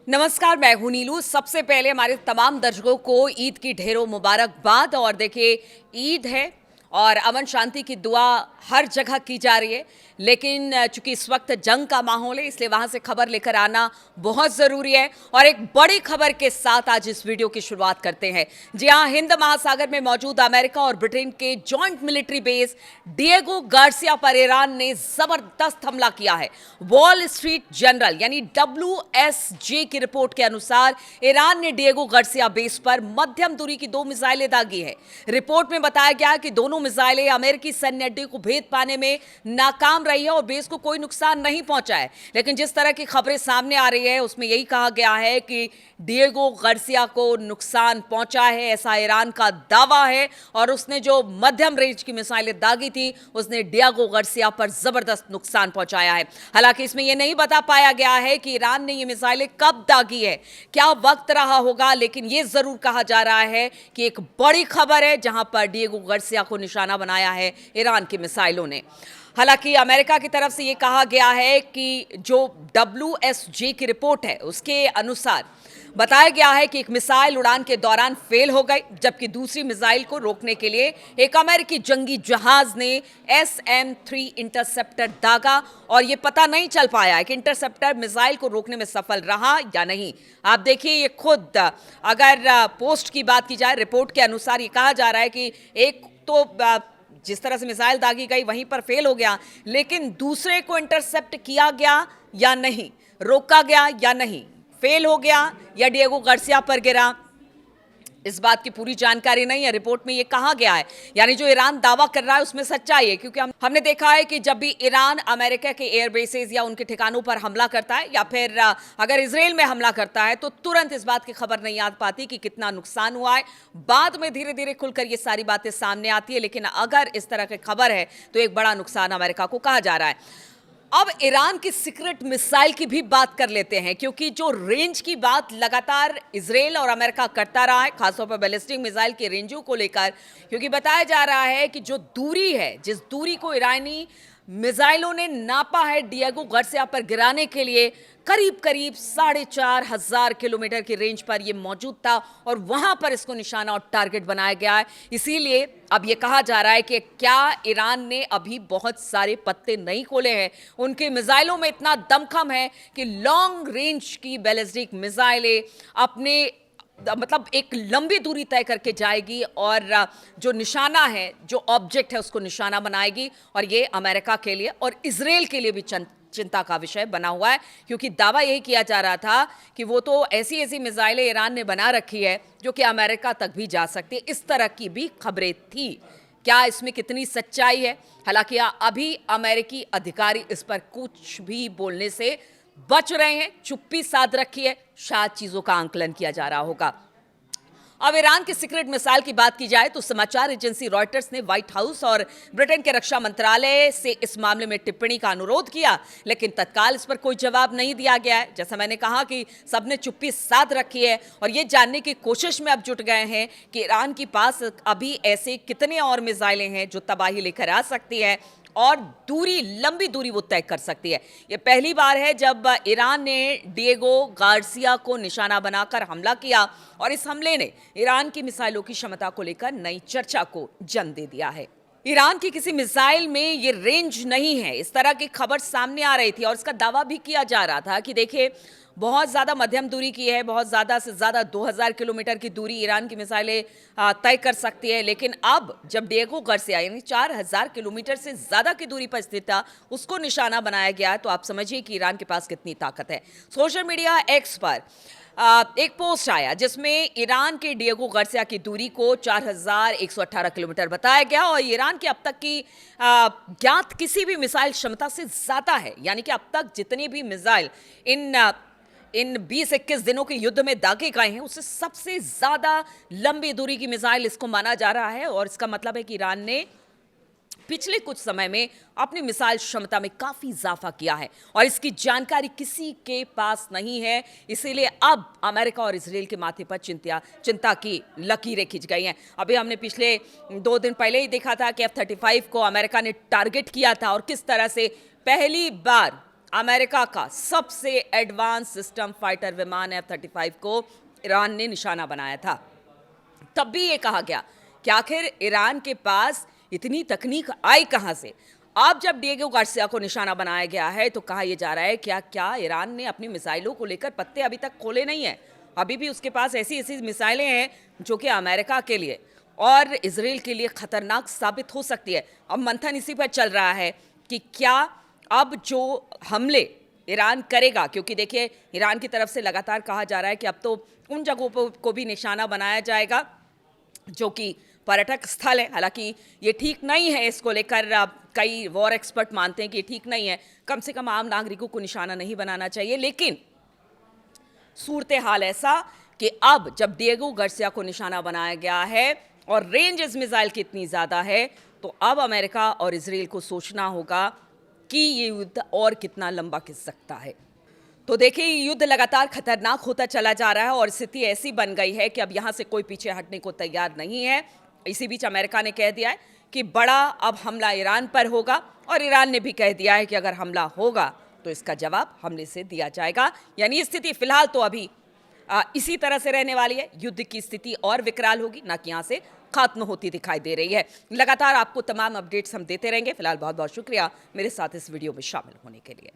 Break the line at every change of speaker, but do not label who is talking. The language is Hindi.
नमस्कार, मैं हूं नीलू। सबसे पहले हमारे तमाम दर्शकों को ईद की ढेरों मुबारकबाद। और देखिए, ईद है और अमन शांति की दुआ हर जगह की जा रही है, लेकिन चूंकि इस वक्त जंग का माहौल है, इसलिए वहां से खबर लेकर आना बहुत ज़रूरी है। और एक बड़ी खबर के साथ आज इस वीडियो की शुरुआत करते हैं। जी हाँ, हिंद महासागर में मौजूद अमेरिका और ब्रिटेन के joint military base Diego Garcia पर ईरान ने जबरदस्त हमला किया है। वॉल स्ट्रीट जर्नल यानी WSJ की रिपोर्ट के अनुसार ईरान ने डिएगो गार्सिया बेस पर मध्यम दूरी की 2 मिसाइलें दागी है। रिपोर्ट में बताया गया कि दोनों मिसाइलें अमेरिकी सैन्य अड्डे को भेद पाने में नाकाम रही है और बेस को कोई नुकसान नहीं पहुंचा है। लेकिन जिस तरह की खबरें सामने आ रही है, उसमें यही कहा गया है कि डिएगो गार्सिया को नुकसान पहुंचा है, ऐसा ईरान का दावा है। और उसने जो मध्यम रेंज की मिसाइलें दागी थी, उसने डिएगो गार्सिया पर जबरदस्त नुकसान पहुंचाया है। हालांकि इसमें यह नहीं बता पाया गया है कि ईरान ने ये मिसाइलें कब दागी है, क्या वक्त रहा होगा। लेकिन यह जरूर कहा जा रहा है कि एक बड़ी खबर है जहां पर डिएगो गार्सिया को निशाना बनाया है ईरान की मिसाइलों ने। हालांकि अमेरिका की तरफ से यह कहा गया है कि जो WSJ की रिपोर्ट है, उसके अनुसार बताया गया है कि एक मिसाइल उड़ान के दौरान फेल हो गई, जबकि दूसरी मिसाइल को रोकने के लिए एक अमेरिकी जंगी जहाज ने SM-3 इंटरसेप्टर दागा और यह पता नहीं चल पाया है कि इंटरसेप्टर मिसाइल को रोकने में सफल रहा या नहीं। आप देखिए, ये खुद अगर पोस्ट की बात की जाए, रिपोर्ट के अनुसार ये कहा जा रहा है कि एक तो जिस तरह से मिसाइल दागी गई वहीं पर फेल हो गया, लेकिन दूसरे को इंटरसेप्ट किया गया या नहीं, रोका गया या नहीं, फेल हो गया या डिएगो गार्सिया पर गिरा, इस बात की पूरी जानकारी नहीं है। रिपोर्ट में यह कहा गया है, यानी जो ईरान दावा कर रहा है उसमें सच्चाई है। क्योंकि हमने देखा है कि जब भी ईरान अमेरिका के एयरबेसेस या उनके ठिकानों पर हमला करता है, या फिर अगर इजराइल में हमला करता है, तो तुरंत इस बात की खबर नहीं आ पाती कि कितना नुकसान हुआ है। बाद में धीरे धीरे खुलकर ये सारी बातें सामने आती है। लेकिन अगर इस तरह की खबर है तो एक बड़ा नुकसान अमेरिका को कहा जा रहा है। अब ईरान की सीक्रेट मिसाइल की भी बात कर लेते हैं, क्योंकि जो रेंज की बात लगातार इजराइल और अमेरिका करता रहा है, खासतौर पर बैलिस्टिक मिसाइल के रेंजों को लेकर, क्योंकि बताया जा रहा है कि जो दूरी है, जिस दूरी को ईरानी मिसाइलों ने नापा है डिएगो गार्सिया पर गिराने के लिए, करीब करीब 4,500 किलोमीटर की रेंज पर यह मौजूद था और वहां पर इसको निशाना और टारगेट बनाया गया है। इसीलिए अब यह कहा जा रहा है कि क्या ईरान ने अभी बहुत सारे पत्ते नहीं खोले हैं, उनके मिसाइलों में इतना दमखम है कि लॉन्ग रेंज की बैलिस्टिक मिसाइलें अपने मतलब एक लंबी दूरी तय करके जाएगी और जो निशाना है, जो ऑब्जेक्ट है, उसको निशाना बनाएगी। और ये अमेरिका के लिए और इजराइल के लिए भी चिंता का विषय बना हुआ है, क्योंकि दावा यही किया जा रहा था कि वो तो ऐसी ऐसी मिसाइलें ईरान ने बना रखी है जो कि अमेरिका तक भी जा सकती है। इस तरह की भी खबरें थी। क्या इसमें कितनी सच्चाई है? हालांकि अभी अमेरिकी अधिकारी इस पर कुछ भी बोलने से बच रहे हैं, चुप्पी साध रखी है। शायद चीजों का आंकलन किया जा रहा होगा। अब ईरान की सीक्रेट मिसाइल की बात की जाए तो समाचार एजेंसी रॉयटर्स ने व्हाइट हाउस और ब्रिटेन के रक्षा मंत्रालय से इस मामले में टिप्पणी का अनुरोध किया, लेकिन तत्काल इस पर कोई जवाब नहीं दिया गया है। जैसा मैंने कहा कि सबने चुप्पी साध रखी है और ये जानने की कोशिश में अब जुट गए हैं कि ईरान के पास अभी ऐसे कितने और मिसाइलें हैं जो तबाही लेकर आ सकती है और दूरी, लंबी दूरी वो तय कर सकती है। यह पहली बार है जब ईरान ने डिएगो गार्सिया को निशाना बनाकर हमला किया और इस हमले ने ईरान की मिसाइलों की क्षमता को लेकर नई चर्चा को जन्म दे दिया है। ईरान की किसी मिसाइल में ये रेंज नहीं है, इस तरह की खबर सामने आ रही थी और इसका दावा भी किया जा रहा था कि देखिए, बहुत ज़्यादा मध्यम दूरी की है, बहुत ज़्यादा से ज़्यादा 2000 किलोमीटर की दूरी ईरान की मिसाइलें तय कर सकती है। लेकिन अब जब डिएगो गार्सिया यानी 4000 किलोमीटर से ज़्यादा की दूरी पर स्थित था, उसको निशाना बनाया गया है, तो आप समझिए कि ईरान के पास कितनी ताकत है। सोशल मीडिया एक्स पर एक पोस्ट आया जिसमें ईरान के डिएगो गार्सिया की दूरी को 4118 किलोमीटर बताया गया और ईरान की अब तक की ज्ञात किसी भी मिसाइल क्षमता से ज़्यादा है। यानी कि अब तक जितनी भी मिसाइल इन 20-21 दिनों के युद्ध में दागे गए हैं, उससे सबसे ज़्यादा लंबी दूरी की मिसाइल इसको माना जा रहा है। और इसका मतलब है कि ईरान ने पिछले कुछ समय में अपनी मिसाइल क्षमता में काफी इजाफा किया है और इसकी जानकारी किसी के पास नहीं है। इसीलिए अब अमेरिका और इजराइल के माथे पर चिंता की लकीरें खिंच गई हैं। अभी हमने पिछले 2 दिन पहले ही देखा था कि F-35 को अमेरिका ने टारगेट किया था और किस तरह से पहली बार अमेरिका का सबसे एडवांस सिस्टम फाइटर विमान F-35 को ईरान ने निशाना बनाया था। तब भी ये कहा गया कि आखिर ईरान के पास इतनी तकनीक आई कहां से। अब जब डिएगो गार्सिया को निशाना बनाया गया है तो कहा यह जा रहा है क्या ईरान ने अपनी मिसाइलों को लेकर पत्ते अभी तक खोले नहीं है। अभी भी उसके पास ऐसी ऐसी मिसाइलें हैं जो कि अमेरिका के लिए और इजराइल के लिए खतरनाक साबित हो सकती है। अब मंथन इसी पर चल रहा है कि क्या अब जो हमले ईरान करेगा, क्योंकि देखिए ईरान की तरफ से लगातार कहा जा रहा है कि अब तो उन जगहों को भी निशाना बनाया जाएगा जो कि पर्यटक स्थल है। हालांकि ये ठीक नहीं है, इसको लेकर कई वॉर एक्सपर्ट मानते हैं कि ये ठीक नहीं है, कम से कम आम नागरिकों को निशाना नहीं बनाना चाहिए। लेकिन सूरत हाल ऐसा कि अब जब डिएगो गार्सिया को निशाना बनाया गया है और रेंज इस मिसाइल की इतनी ज़्यादा है तो अब अमेरिका और इजराइल को सोचना होगा कि ये युद्ध और कितना लंबा खिंच सकता है। तो देखिए ये युद्ध लगातार खतरनाक होता चला जा रहा है और स्थिति ऐसी बन गई है कि अब यहाँ से कोई पीछे हटने को तैयार नहीं है। इसी बीच अमेरिका ने कह दिया है कि बड़ा अब हमला ईरान पर होगा और ईरान ने भी कह दिया है कि अगर हमला होगा तो इसका जवाब हमले से दिया जाएगा। यानी स्थिति फिलहाल तो अभी इसी तरह से रहने वाली है। युद्ध की स्थिति और विकराल होगी, ना कि यहाँ से खत्म होती दिखाई दे रही है। लगातार आपको तमाम अपडेट्स हम देते रहेंगे। फिलहाल बहुत बहुत शुक्रिया मेरे साथ इस वीडियो में शामिल होने के लिए।